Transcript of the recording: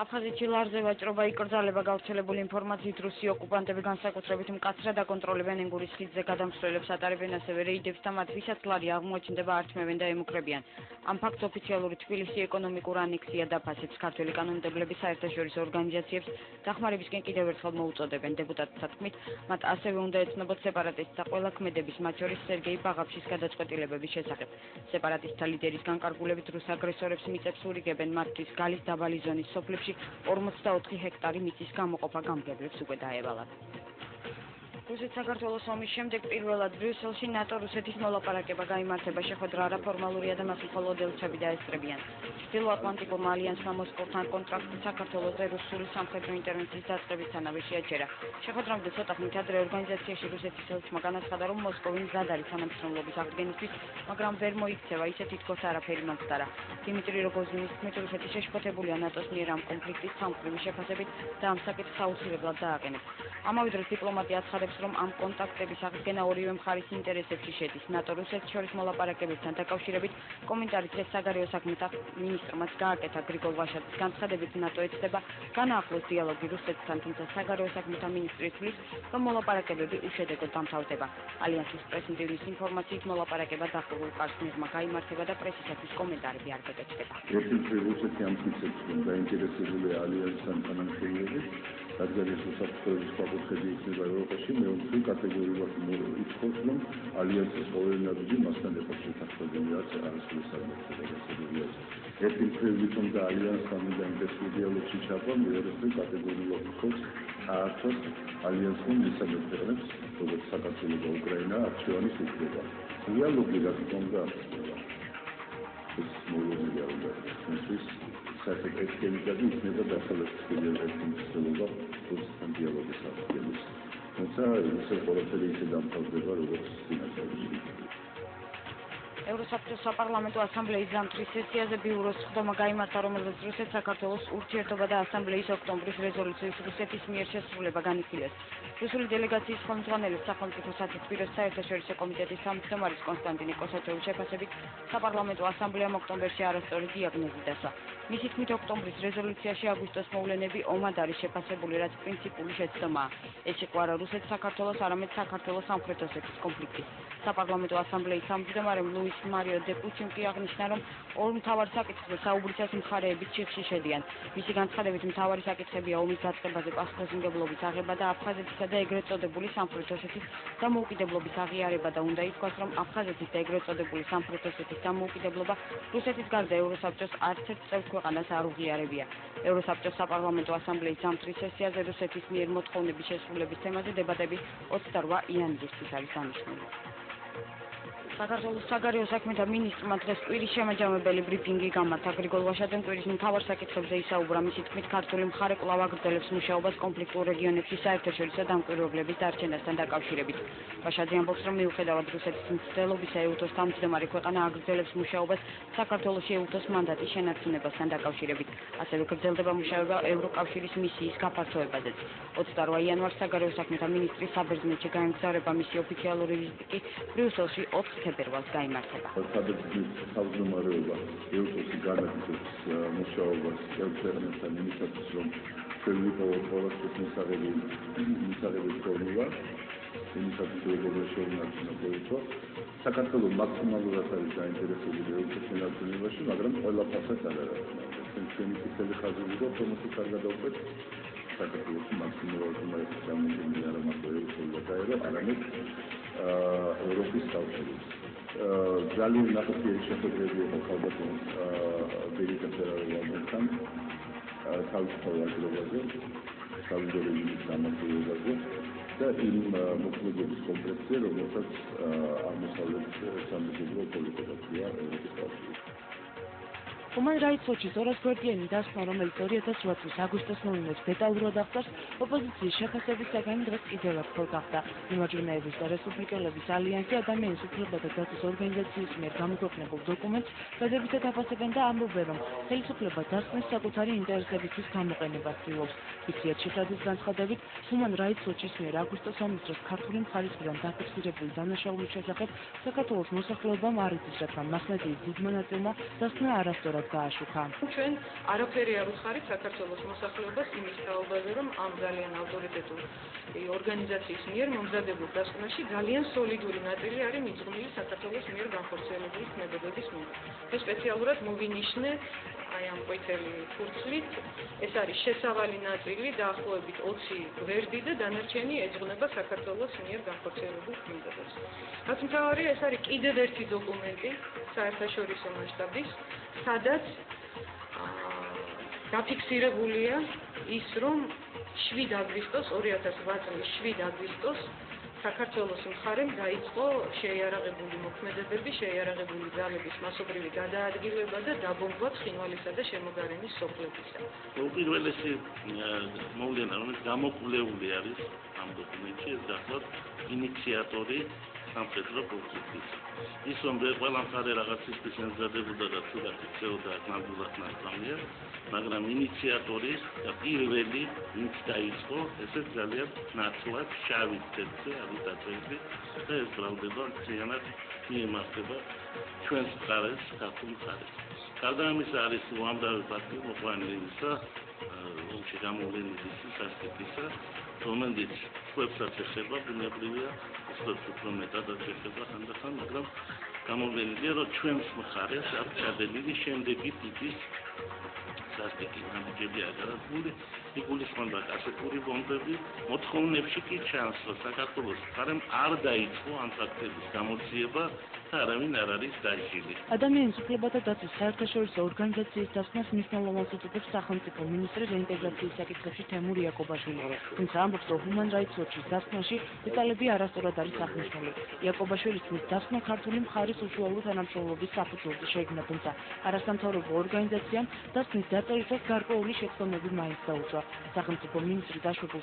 აფხაზეთში ლარზე ვაჭრობა იკრძალება გავრცელებული ინფორმაციით რუსი ოკუპანტები განსაკუთრებით მკაცრად აკონტროლებენ ენგურის ხიდზე გადამსვლელებს ატარებენ ასევე რეიდებს და მათ ვისაც ლარი აღმოაჩნდება ართმევენ და ემუქრებიან. ამ ფაქტს ოფიციალური თბილისი ეკონომიკურ ანექსია დაფასებს ქართველი კანონმდებლები საერთაშორისო ორგანიზაციებს დახმარებისკენ კიდევ ერთხელ მოუწოდებენ. დეპუტატთა თქმით, მათ ასევე უნდა ეცნობოთ სეპარატისტთა ყველა ქმედების, მათ შორის სერგეი ბაღაფშის გადაწყვეტილებების შესახებ. სეპარატისტთა ლიდერის განკარგულებით რუს აგრესორებს მიწებს ურიგებენ მათთვის გალის დაბალი ზონის სოფლებში 44 ჰექტარი მიწის გამოყოფა გამგებლებს უკვე დაევალათ. რუსეთ-საქართველოს ომის შემდეგ პირველად ბრიუსელში ნატო-რუსეთის მოლაპარაკება გაიმართება. შეხვედრა არაფორმალურია და მას მხოლოდ ელჩები დაესწრებიან. ჩრდილო-ატლანტიკურმა ალიანსმა მოსკოვთან კონტრაქტი საქართველოზე რუსული სამხედრო ინტერვენციის დაწყებისთანავე შეაჩერა. შეხვედრამდე ცოტა ხნით ადრე ორგანიზაციაში რუსეთის ელჩმა განაცხადა, რომ მოსკოვი მზად არის თანამშრომლობის აღდგენისთვის, მაგრამ ვერ მოიქცევა ისე თითქოს არაფერი მომხდარა. დიმიტრი როგოზინის თქმით, რუსეთი შეშფოთებულია ნატოს მიერ ამ კონფლიქტის სამკვრივი შეფასებით და ამ საკითხს აუცილებლად დააყენებს. ამავე დროს დიპლომატია აცხადებს, რომ ამ კონტაქტების აღდგენა ორივე მხარის ინტერესებში შედის. ნატო-რუსეთს შორის მოლაპარაკებებთან დაკავშირებით კომენტარით ეს საგარეო საქმეთა მინისტრმაც გააკეთა. გრიგოლ ვაშაძის განცხადებით, ნატო ეცდება განაახლოს დიალოგი რუსეთთან, თუმცა საგარეო საქმეთა მინისტრი თვლის, რომ მოლაპარაკებები უშედეგოდ დამთავრდება. ალიანსის პრეზიდენტის ინფორმაციით მოლაპარაკება დახურულ კარს მიღმა გაიმართება და პრესისათვის კომენტარები არ გეკეთდება. რუსეთი ამტკიცებს, რომ დაინტერესებულია ალიანსთან თანამშრომლობით, რადგან ეს უსაფრთხოების საკითხები იქნება ევროპაში, მეორე კატეგორიულად ითხოვს, რომ ალიანსის ყოველი ნაბიჯი მასთან ერთად შეთანხმებული რაც არასდროს არ მოხდება დასაძლებელი. ერთი მხრივ რომ და ალიანსთან უნდა ინტერესულ დიალოგში ჩავა, მეორე მხრივ კატეგორიულად ითხოვს აართოს ალიანსთან მისამე ქვეყნებს, როგორც საქართველო და უკრაინა არჩევანის უფლება. დიალოგი რა თქმა უნდა ეს მოულოდნელია, რომ საერთოდ ეს კენიკადი იქნება დასავლეთის ფედერაციის ცდილობა რუსეთთან დიალოგის აღდგენის. თუმცა ისე ყველაფერი ისე დამთავრდება, როგორც წინასწარი. ევროსაბჭოს საპარლამენტო ასამბლეის ზამთრის სესიაზე ბიუროს სხდომა გაიმართა, რომელზეც რუსეთ-საქართველოს ურთიერთობა და ასამბლეის ოქტომბრის რეზოლუციის რუსეთის მიერ შესრულება განიხილეს. რუსული დელეგაციის ხელმძღვანელებს სახელმწიფო სათითბიროს საერთაშორისო კომიტეტის თავმჯდომარის კონსტანტინე კოსაჩოვის შეფასებით საპარლამენტო ასამბლეამ ოქტომბერში არასწორი დიაგნოზი დასვა. მისი თქმით, ოქტომბრის რეზოლუციაში აგვისტოს მოვლენები ომად არის შეფასებული, რაც პრინციპული შეცდომაა. ეს იყო არა რუსეთ-საქართველოს, არამედ საქართველოს სამხრეთ ოსეთის კონფლიქტი. საპარლამენტო ასამბლეის თავმჯდომარემ ლუის მარიო დე პუჩიმ კი აღნიშნა, რომ ორ მთავარ საკითხზე საუბრისას მხარეები ციხში შედიან. მისი განცხადებით, მთავარი საკითხებია ომის დაწყებაზე პასუხისმგებლობის აღება და აფხაზეთისა და ეგრეთ წოდებული სამხრეთ ოსეთის დამოუკიდებლობის აღიარება და უნდა ითქვას, რომ აფხაზეთის და ეგრეთ წოდებული სამხრეთ ოსეთის დამოუკიდებლობა რუსეთის გარდა ევროსაბჭოს არც ერთ წევრ ქვეყანას არ უღიარებია. ევროსაბჭოს საპარლამენტო ასამბლეის ზამთრის სესიაზე რუსეთის მიერ მოთხოვნების შესრულების თემაზე დებატები 28 იანვრისთვის არის დანიშნული. საქართველოს საგარეო საქმეთა მინისტრმა დღეს კვირის შემაჯამებელი ბრიფინგი გამართა. გრიგოლ ვაშაძემ კვირის მთავარ საკითხებზე ისაუბრა. მისი თქმით, ქართული მხარე კვლავ აგრძელებს მუშაობას კონფლიქტურ რეგიონებში საერთაშორისო დამკვირვებლების დარჩენასთან დაკავშირებით. ვაშაძე ამბობს, რომ მიუხედავად რუსეთის მცდელობისა ეუთოს თავმჯდომარე ქვეყანა აგრძელებს მუშაობას საქართველოში ეუთოს მანდატის შენარჩუნებასთან დაკავშირებით. ასევე გრძელდება მუშაობა ევროკავშირის მისიის გაფართოებაზეც. 28 იანვარს საგარეო საქმეთა მინისტრის საბერძნეთში გაემგზავრება. მისი ოფიციალური ვიზიტი კი ბრიუსელში 4 თებერვალს გაიმართება. საბერძნეთის თავმჯდომარეობა ევროპაში განაგრძობს მუშაობას ქვეყნებთან იმისათვის, რომ შევიპოვოთ ყველასთვის მისაღები ფორმულა, იმისათვის როგორ შეუნარჩუნოთ ევროპა. საქართველოს მაქსიმალურად არის დაინტერესებული ევროპის შენარჩუნებაში, მაგრამ ყველა ფასად არ არის. ჩვენი წითელი ხაზი და თომასი კარგად დავყვეთ. საქართველოს მაქსიმალურად უნდა გამოიყენოს არა მარტო ევროპის გაერო, არამედ ევროპის კავშირი. ძალიან ნაყოფიერი შეხვედრები იყო ქალბატონის ბერიტა ფერარულთან თავისუფალ ვაჭრობაზე, საზოგადოების დამოკიდებაზე და იმ მოქმედების კომპლექსზე, რომელსაც აღმოსავლეთ სამეზობლო პოლიტიკაა ევროპის კავშირი. Human Rights Watch-ის 200 გვერდიანი დასკვნა, რომელიც 2008 წლის აგვისტოს ნოემბერს დეტალურად აღწერს, ოპოზიციის შეფასების საგანი დღეს კიდევ ერთხელ გახდა. მიმოჯვენეების და რესპუბლიკელების ალიანსი ადამიანის უფლებათა დაცვის ორგანიზაციის მიერ გამოქვეყნებულ დოკუმენტს დადებითად აფასებენ და ამბობენ, რომ ხელისუფლება დასკვნის საკუთარი ინტერესებისთვის გამოყენებას ცდილობს. ფიქრიათ შეხედვის განცხადებით, Human Rights Watch-ის მიერ აგვისტოს ომის დროს ქართული მხარისგან დაფიქსირებული დანაშაულის შესახებ საქართველოს მოსახლეობამ არ იცის, რადგან მასმედიის დიდმა ნაწილმა დასკვნა არასწორად მუდმივად გააშუქა. ჩვენ არაფერი არ უხარით საქართველოს მოსახლეობას იმის თაობაზე, რომ ამ ძალიან ავტორიტეტული ორგანიზაციის მიერ მომზადებულ დასკვნაში ძალიან სოლიდური ნაწილი არის მიძღვნილი საქართველოს მიერ განხორციელებული ქმედებების მიმართ. მე სპეციალურად მოვინიშნე აი ამ ყვითელი ფურცლით, ეს არის შესავალი ნაწილი დაახლოებით 20 გვერდი და დანარჩენი ეძღვნება საქართველოს მიერ განხორციელებულ ქმედებებს. რაც მთავარია, ეს არის კიდევ ერთი დოკუმენტი საერთაშორისო მასშტაბის, სადაც დაფიქსირებულია ის, რომ 7 აგვისტოს 2008 წლის 7 აგვისტოს საქართველოს მხარემ დაიწყო შეიარაღებული მოქმედებები, შეიარაღებული ძალების მასობრივი გადაადგილება და დაბომბვა ცხინვალისა და შემოგარენის სოფლებისა. უპირველესი მოვლენა, რომელიც გამოკვლეული არის ამ დოკუმენტში, ეს გახლავთ ინიციატორი სამხედრო კონფლიქტის. ის რომ ყველა მხარე რაღაცისთვის ემზადებოდა და თუ გაქცეოდა ნამდვილად ნასწავლია, მაგრამ ინიციატორი და პირველი ვინც დაიწყო, ესე ძალიან ნაცვლად შავი თეთრზე არის დაწერილი და ეს გროვდება მთლიანად მიემართება ჩვენს მხარეს, ქართულ მხარეს. გარდა ამისა არის უამრავი ფაქტი მოყვანილი იმისა, რომში გამოვლენილი სასტიკისა, რომელიც ჩვენსაც ეხება ბუნებრივია, უბრალოდ უფრო მეტადაც ეხება ხანდახან, მაგრამ გამოვლენილია, რომ ჩვენს მხარეს აქვს ჩადენილი შემდეგი ტიპის სასტიკი ნაბიჯები აგარებული, იგულისხმება კასეტური ბომბები, მოთხოვნებში კი ჩანს, რომ საქართველოს მხარემ არ დაიწყო ამ ფაქტების გამოძიება და არავინ არ არის დაჟილი. ადამიანის უფლებათა დაცვის საერთაშორისო ორგანიზაციის დასკვნას მნიშვნელოვნად უწოდებს სახელმწიფო მინისტრი რეინტეგრაციის საკითხებში თემური იაკობაშვილი. თუმცა ამბობს, რომ Human Rights Watch-ის დასკვნაში დეტალები არასწორად არის აღნიშნული. იაკობაშვილის თქმით, დასკვნა ქართული მხარის უშუალო თანამშრომლობის საფუძველზე შეიქმნა, თუმცა არასამთავრობო ორგანიზაციამ დასკვნის დაწერისას გარკვეული შეცდომები მაინც დაუშვა. სახელმწიფო მინისტრის დაშვებულ